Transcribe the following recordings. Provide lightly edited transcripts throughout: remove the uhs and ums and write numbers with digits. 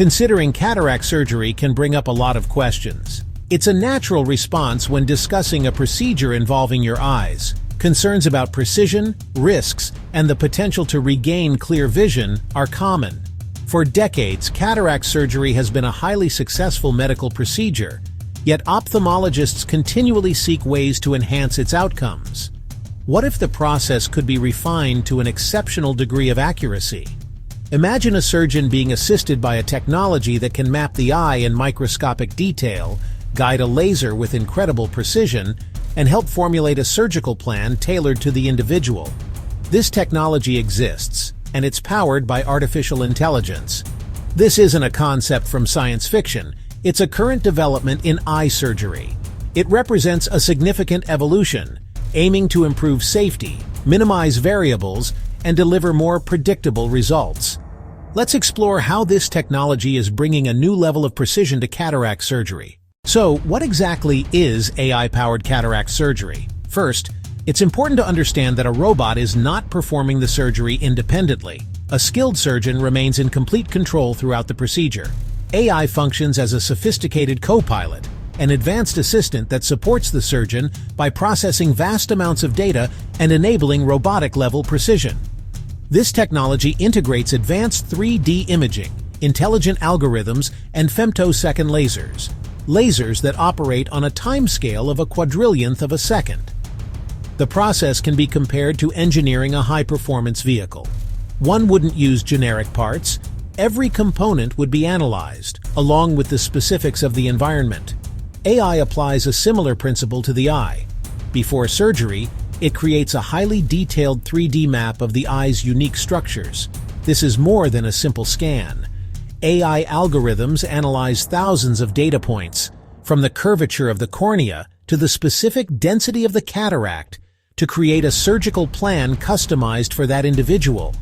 Considering cataract surgery can bring up a lot of questions. It's a natural response when discussing a procedure involving your eyes. Concerns about precision, risks, and the potential to regain clear vision are common. For decades, cataract surgery has been a highly successful medical procedure, yet ophthalmologists continually seek ways to enhance its outcomes. What if the process could be refined to an exceptional degree of accuracy? Imagine a surgeon being assisted by a technology that can map the eye in microscopic detail, guide a laser with incredible precision, and help formulate a surgical plan tailored to the individual. This technology exists, and it's powered by artificial intelligence. This isn't a concept from science fiction, it's a current development in eye surgery. It represents a significant evolution, aiming to improve safety, minimize variables, and deliver more predictable results. Let's explore how this technology is bringing a new level of precision to cataract surgery. So, what exactly is AI-powered cataract surgery? First, it's important to understand that a robot is not performing the surgery independently. A skilled surgeon remains in complete control throughout the procedure. AI functions as a sophisticated co-pilot, an advanced assistant that supports the surgeon by processing vast amounts of data and enabling robotic-level precision. This technology integrates advanced 3D imaging, intelligent algorithms, and femtosecond lasers that operate on a timescale of a quadrillionth of a second. The process can be compared to engineering a high-performance vehicle. One wouldn't use generic parts. Every component would be analyzed, along with the specifics of the environment. AI applies a similar principle to the eye. Before surgery, it creates a highly detailed 3D map of the eye's unique structures. This is more than a simple scan. AI algorithms analyze thousands of data points, from the curvature of the cornea to the specific density of the cataract, to create a surgical plan customized for that individual.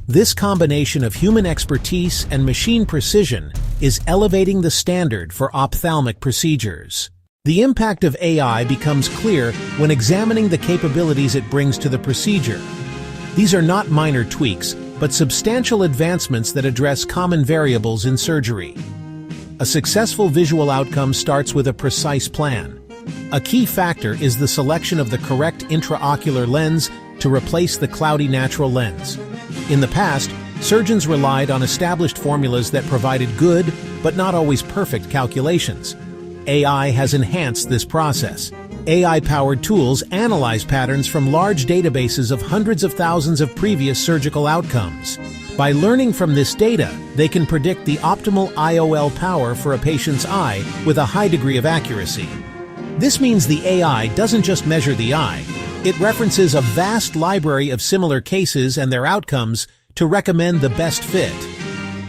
This combination of human expertise and machine precision is elevating the standard for ophthalmic procedures. The impact of AI becomes clear when examining the capabilities it brings to the procedure. These are not minor tweaks, but substantial advancements that address common variables in surgery. A successful visual outcome starts with a precise plan. A key factor is the selection of the correct intraocular lens to replace the cloudy natural lens. In the past, surgeons relied on established formulas that provided good, but not always perfect calculations. AI has enhanced this process. AI-powered tools analyze patterns from large databases of hundreds of thousands of previous surgical outcomes. By learning from this data, they can predict the optimal IOL power for a patient's eye with a high degree of accuracy. This means the AI doesn't just measure the eye. It references a vast library of similar cases and their outcomes to recommend the best fit.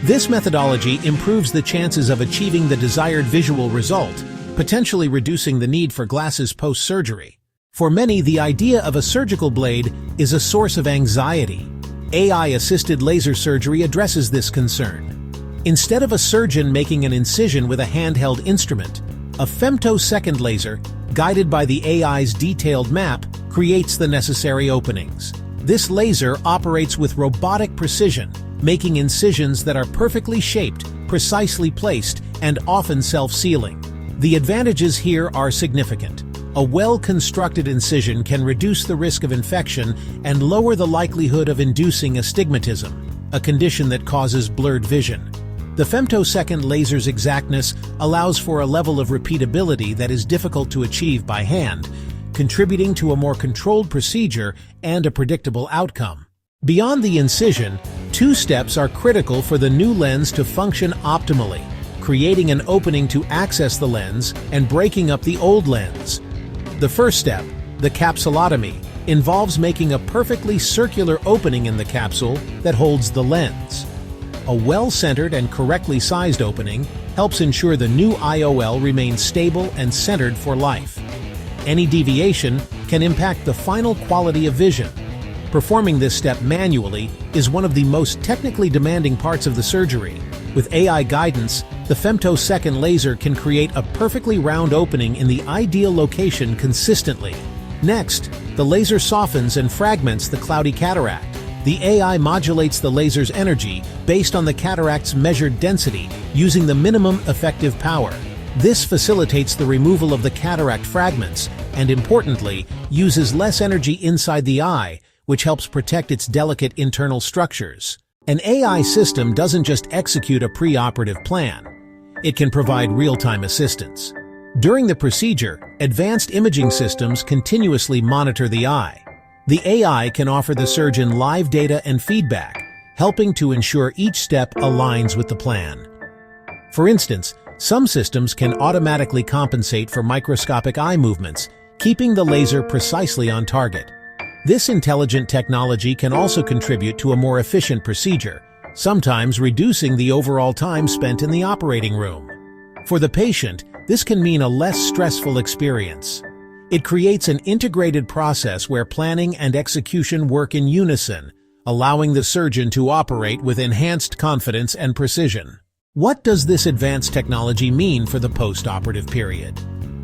This methodology improves the chances of achieving the desired visual result, potentially reducing the need for glasses post-surgery. For many, the idea of a surgical blade is a source of anxiety. AI-assisted laser surgery addresses this concern. Instead of a surgeon making an incision with a handheld instrument, a femtosecond laser, guided by the AI's detailed map, creates the necessary openings. This laser operates with robotic precision, making incisions that are perfectly shaped, precisely placed, and often self-sealing. The advantages here are significant. A well-constructed incision can reduce the risk of infection and lower the likelihood of inducing astigmatism, a condition that causes blurred vision. The femtosecond laser's exactness allows for a level of repeatability that is difficult to achieve by hand, contributing to a more controlled procedure and a predictable outcome. Beyond the incision, two steps are critical for the new lens to function optimally: creating an opening to access the lens and breaking up the old lens. The first step, the capsulotomy, involves making a perfectly circular opening in the capsule that holds the lens. A well-centered and correctly sized opening helps ensure the new IOL remains stable and centered for life. Any deviation can impact the final quality of vision. Performing this step manually is one of the most technically demanding parts of the surgery. With AI guidance, the femtosecond laser can create a perfectly round opening in the ideal location consistently. Next, the laser softens and fragments the cloudy cataract. The AI modulates the laser's energy based on the cataract's measured density, using the minimum effective power. This facilitates the removal of the cataract fragments and, importantly, uses less energy inside the eye, which helps protect its delicate internal structures. An AI system doesn't just execute a pre-operative plan. It can provide real-time assistance. During the procedure, advanced imaging systems continuously monitor the eye. The AI can offer the surgeon live data and feedback, helping to ensure each step aligns with the plan. For instance, some systems can automatically compensate for microscopic eye movements, keeping the laser precisely on target. This intelligent technology can also contribute to a more efficient procedure, sometimes reducing the overall time spent in the operating room. For the patient, this can mean a less stressful experience. It creates an integrated process where planning and execution work in unison, allowing the surgeon to operate with enhanced confidence and precision. What does this advanced technology mean for the post-operative period?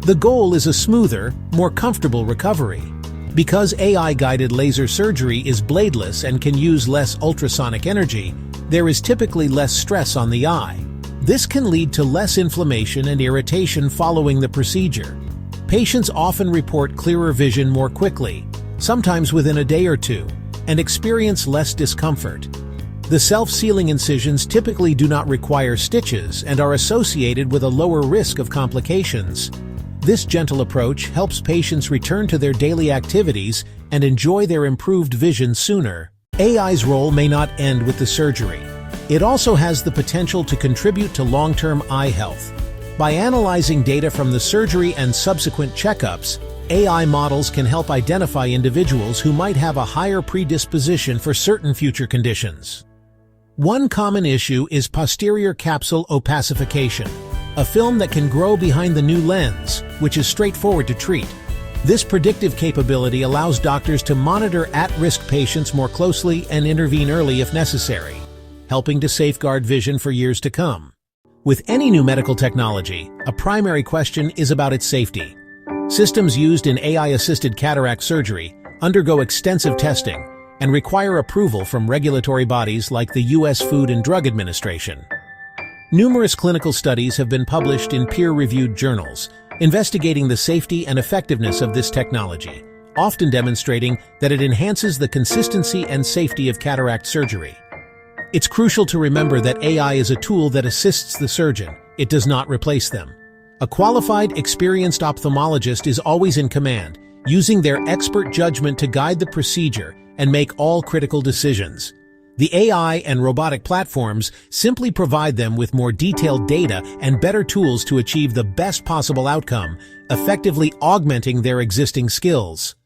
The goal is a smoother, more comfortable recovery. Because AI-guided laser surgery is bladeless and can use less ultrasonic energy, there is typically less stress on the eye. This can lead to less inflammation and irritation following the procedure. Patients often report clearer vision more quickly, sometimes within a day or two, and experience less discomfort. The self-sealing incisions typically do not require stitches and are associated with a lower risk of complications. This gentle approach helps patients return to their daily activities and enjoy their improved vision sooner. AI's role may not end with the surgery. It also has the potential to contribute to long-term eye health. By analyzing data from the surgery and subsequent checkups, AI models can help identify individuals who might have a higher predisposition for certain future conditions. One common issue is posterior capsule opacification, a film that can grow behind the new lens, which is straightforward to treat. This predictive capability allows doctors to monitor at-risk patients more closely and intervene early if necessary, helping to safeguard vision for years to come. With any new medical technology, a primary question is about its safety. Systems used in AI-assisted cataract surgery undergo extensive testing and require approval from regulatory bodies like the U.S. Food and Drug Administration. Numerous clinical studies have been published in peer-reviewed journals, investigating the safety and effectiveness of this technology, often demonstrating that it enhances the consistency and safety of cataract surgery. It's crucial to remember that AI is a tool that assists the surgeon. It does not replace them. A qualified, experienced ophthalmologist is always in command, using their expert judgment to guide the procedure and make all critical decisions. The AI and robotic platforms simply provide them with more detailed data and better tools to achieve the best possible outcome, effectively augmenting their existing skills.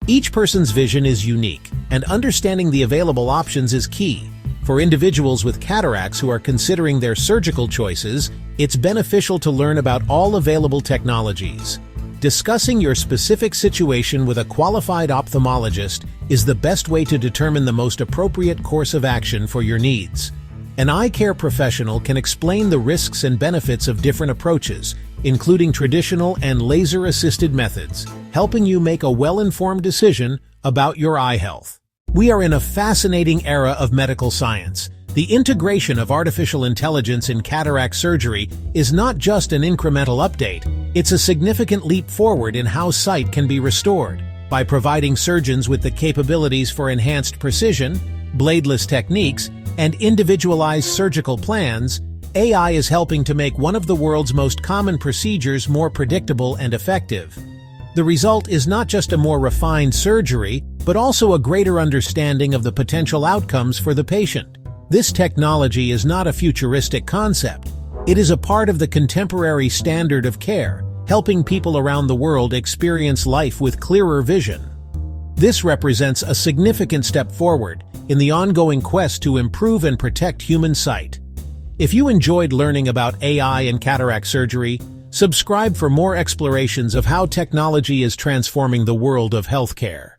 Each person's vision is unique, and understanding the available options is key. For individuals with cataracts who are considering their surgical choices, it's beneficial to learn about all available technologies. Discussing your specific situation with a qualified ophthalmologist is the best way to determine the most appropriate course of action for your needs. An eye care professional can explain the risks and benefits of different approaches, including traditional and laser-assisted methods, helping you make a well-informed decision about your eye health. We are in a fascinating era of medical science. The integration of artificial intelligence in cataract surgery is not just an incremental update, it's a significant leap forward in how sight can be restored. By providing surgeons with the capabilities for enhanced precision, bladeless techniques, and individualized surgical plans, AI is helping to make one of the world's most common procedures more predictable and effective. The result is not just a more refined surgery, but also a greater understanding of the potential outcomes for the patient. This technology is not a futuristic concept. It is a part of the contemporary standard of care, helping people around the world experience life with clearer vision. This represents a significant step forward in the ongoing quest to improve and protect human sight. If you enjoyed learning about AI and cataract surgery, subscribe for more explorations of how technology is transforming the world of healthcare.